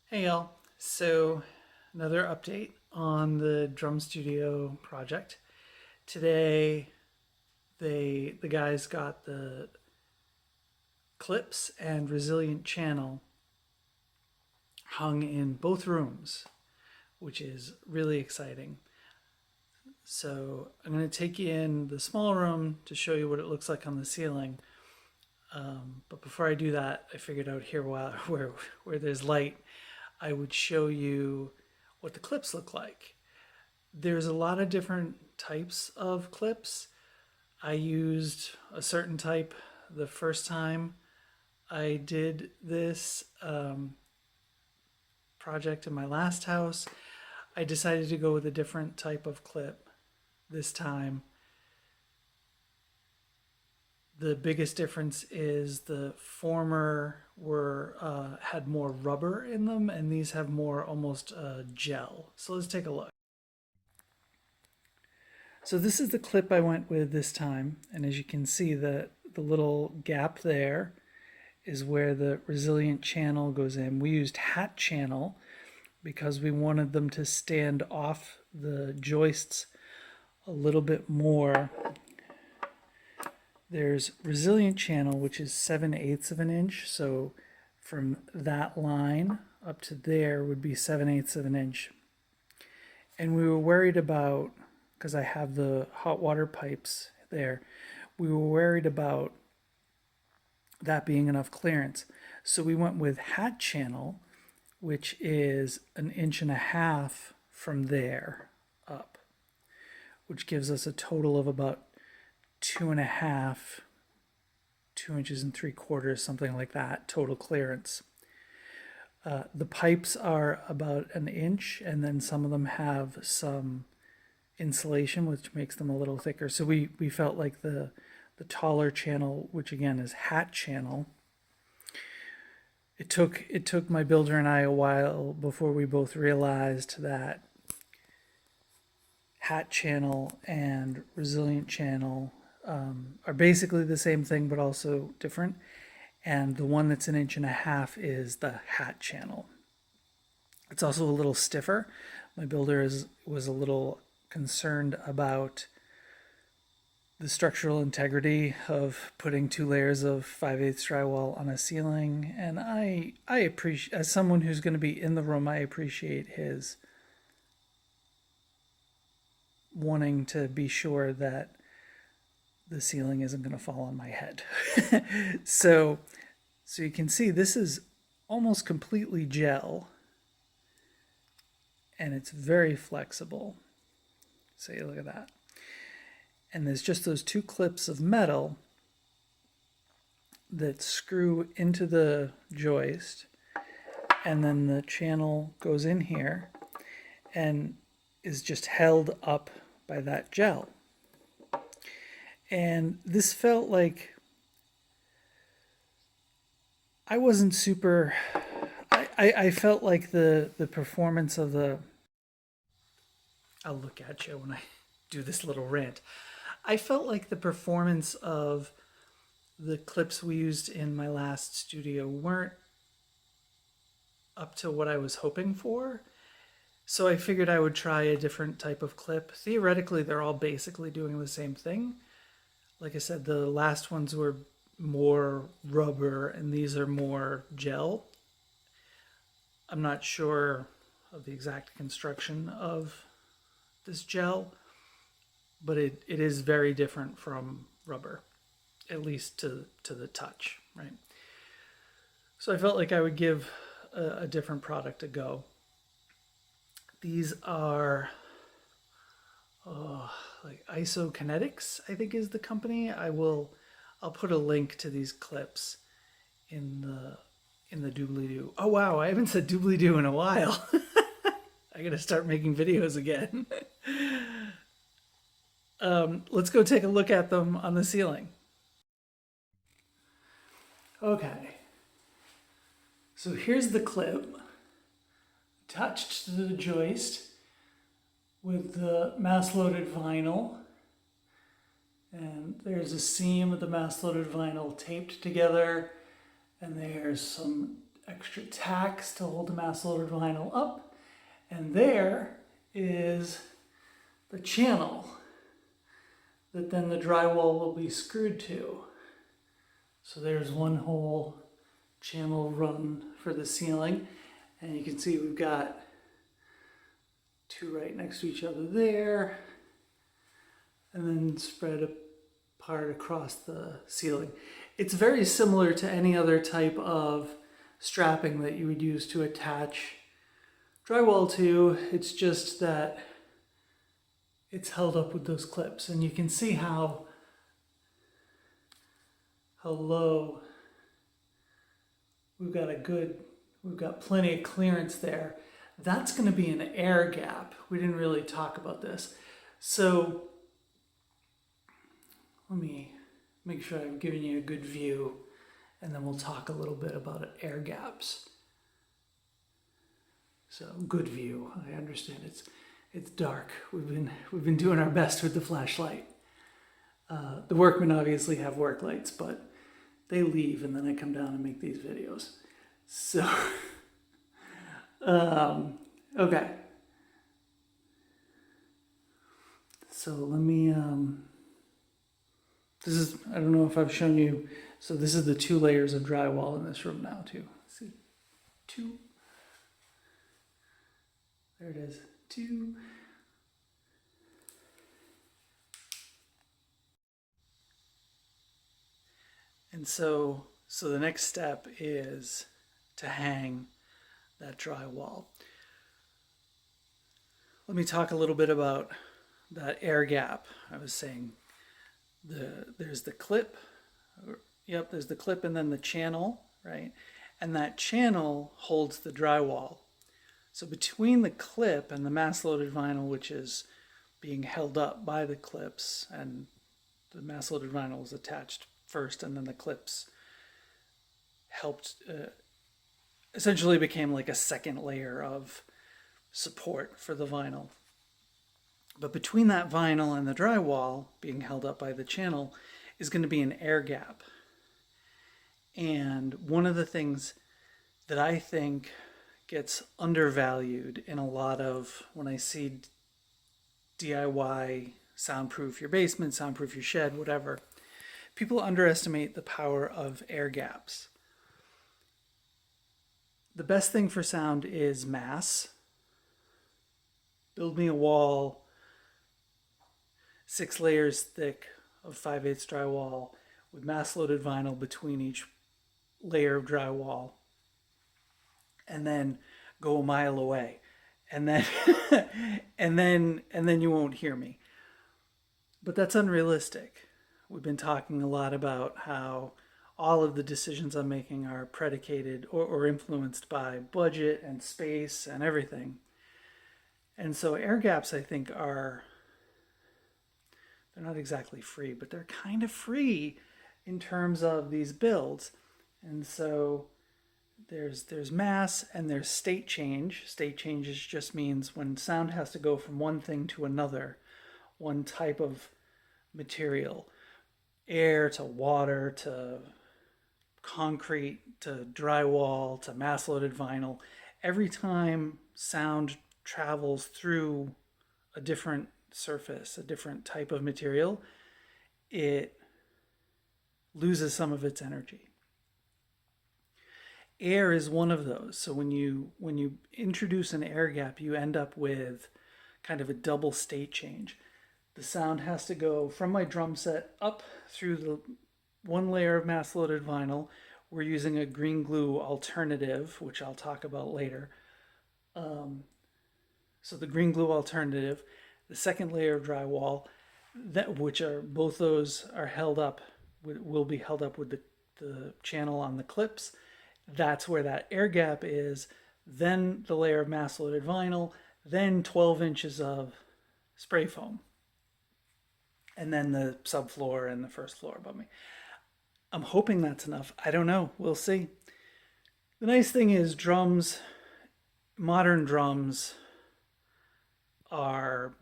Hey y'all. So another update on the drum studio project. Today the guys got the clips and resilient channel hung in both rooms, which is really exciting. So I'm going to take you in the small room to show you what it looks like on the ceiling. But before I do that, I figured out here where there's light, I would show you what the clips look like. There's a lot of different types of clips. I used a certain type the first time I did this project in my last house. I decided to go with a different type of clip this time. The biggest difference is the former had more rubber in them, and these have more almost gel. So let's take a look. So this is the clip I went with this time, and as you can see, the little gap there is where the resilient channel goes in. We used hat channel because we wanted them to stand off the joists a little bit more. There's resilient channel, which is 7/8 of an inch, so from that line up to there would be 7/8 of an inch. And we were worried about, because I have the hot water pipes there, we were worried about that being enough clearance. So we went with hat channel, which is 1.5 inches from there up, which gives us a total of about 2.5, 2.75 inches, something like that, total clearance. The pipes are about 1 inch, and then some of them have some insulation, which makes them a little thicker. So we felt like the taller channel, which again is hat channel. It took my builder and I a while before we both realized that hat channel and resilient channel are basically the same thing, but also different. And the one that's 1.5 inches is the hat channel. It's also a little stiffer. My builder was a little concerned about the structural integrity of putting 2 layers of 5/8 drywall on a ceiling, and I appreciate, as someone who's going to be in the room, I appreciate his wanting to be sure that the ceiling isn't going to fall on my head. so you can see this is almost completely gel, and it's very flexible. So you look at that. And there's just those 2 clips of metal that screw into the joist, and then the channel goes in here and is just held up by that gel. And this felt like I wasn't super, I felt like the performance of the, I'll look at you when I do this little rant. I felt like the performance of the clips we used in my last studio weren't up to what I was hoping for. So I figured I would try a different type of clip. Theoretically, they're all basically doing the same thing. Like I said, the last ones were more rubber and these are more gel. I'm not sure of the exact construction of this gel, but it is very different from rubber, at least to the touch, right? So I felt like I would give a different product a go. These are like Isokinetics, I think is the company. I'll put a link to these clips in the doobly-doo. Oh wow, I haven't said doobly-doo in a while. I gotta start making videos again. Let's go take a look at them on the ceiling. Okay, so here's the clip attached to the joist with the mass-loaded vinyl, and there's a seam of the mass-loaded vinyl taped together, and there's some extra tacks to hold the mass-loaded vinyl up. And there is the channel that then the drywall will be screwed to. So there's one whole channel run for the ceiling. And you can see we've got two right next to each other there, and then spread apart across the ceiling. It's very similar to any other type of strapping that you would use to attach drywall to. It's just that it's held up with those clips, and you can see how low we've got plenty of clearance there. That's going to be an air gap. We didn't really talk about this. So let me make sure I've given you a good view, and then we'll talk a little bit about air gaps. So good view. I understand it's dark. We've been doing our best with the flashlight. The workmen obviously have work lights, but they leave, and then I come down and make these videos. So okay. So let me, I don't know if I've shown you, so this is the 2 layers of drywall in this room now too. See, 2. There it is, 2. And so the next step is to hang that drywall. Let me talk a little bit about that air gap. I was saying there's the clip. Yep, there's the clip and then the channel, right? And that channel holds the drywall. So between the clip and the mass-loaded vinyl, which is being held up by the clips, and the mass-loaded vinyl is attached first, and then the clips helped, essentially became like a second layer of support for the vinyl. But between that vinyl and the drywall being held up by the channel is going to be an air gap. And one of the things that I think gets undervalued in a lot of, when I see DIY soundproof your basement, soundproof your shed, whatever, people underestimate the power of air gaps. The best thing for sound is mass. Build me a wall 6 layers thick of 5/8 drywall with mass-loaded vinyl between each layer of drywall, and then go a mile away, and then and then you won't hear me. But that's unrealistic. We've been talking a lot about how all of the decisions I'm making are predicated or influenced by budget and space and everything. And so air gaps, I think, they're not exactly free, but they're kind of free in terms of these builds. And so there's mass and there's state change. State changes just means when sound has to go from one thing to another, one type of material, air to water to concrete to drywall to mass-loaded vinyl. Every time sound travels through a different surface, a different type of material, it loses some of its energy. Air is one of those. So when you introduce an air gap, you end up with kind of a double state change. The sound has to go from my drum set up through the one layer of mass-loaded vinyl. We're using a green glue alternative, which I'll talk about later. So the green glue alternative, the second layer of drywall, both those are held up, will be held up with the channel on the clips. That's where that air gap is. Then the layer of mass-loaded vinyl, then 12 inches of spray foam, and then the subfloor and the first floor above me. I'm hoping that's enough. I don't know. We'll see. The nice thing is modern drums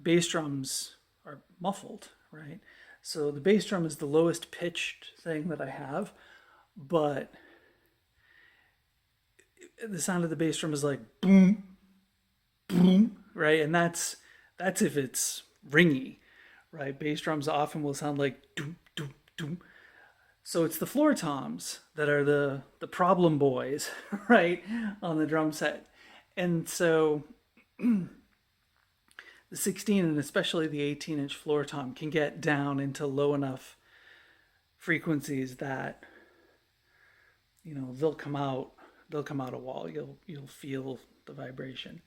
bass drums are muffled, right? So the bass drum is the lowest pitched thing that I have, but the sound of the bass drum is like boom, boom, right? And that's if it's ringy, right? Bass drums often will sound like doom, doom, doom. So it's the floor toms that are the problem boys, right, on the drum set. And so the 16 and especially the 18-inch floor tom can get down into low enough frequencies that they'll come out a wall. You'll feel the vibration.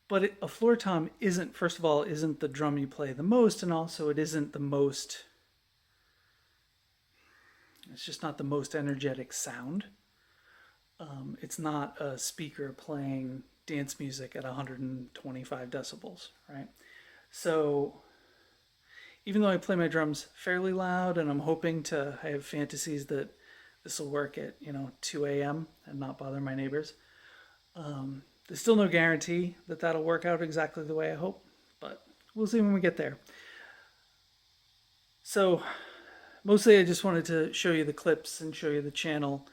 But a floor tom isn't, first of all, isn't the drum you play the most, and also it isn't the most, it's just not the most energetic sound. It's not a speaker playing dance music at 125 decibels, right? So even though I play my drums fairly loud, and I have fantasies that this will work at 2 a.m. and not bother my neighbors. There's still no guarantee that that'll work out exactly the way I hope, but we'll see when we get there. So mostly I just wanted to show you the clips and show you the channel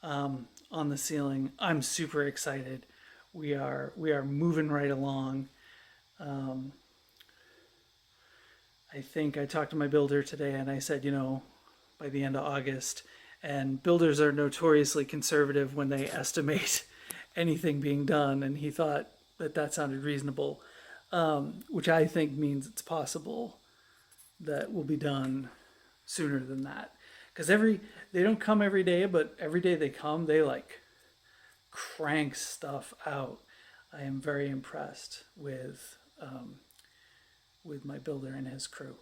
on the ceiling. I'm super excited. We are moving right along. I think I talked to my builder today and I said, by the end of August, and builders are notoriously conservative when they estimate anything being done, and he thought that sounded reasonable, which I think means it's possible that will be done sooner than that. Because they don't come every day, but every day they come, they like crank stuff out. I am very impressed with my builder and his crew.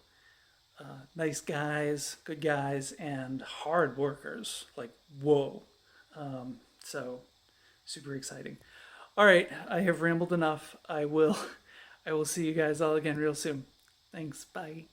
Nice guys, good guys, and hard workers. Like, whoa. So super exciting. All right, I have rambled enough. I will see you guys all again real soon. Thanks. Bye.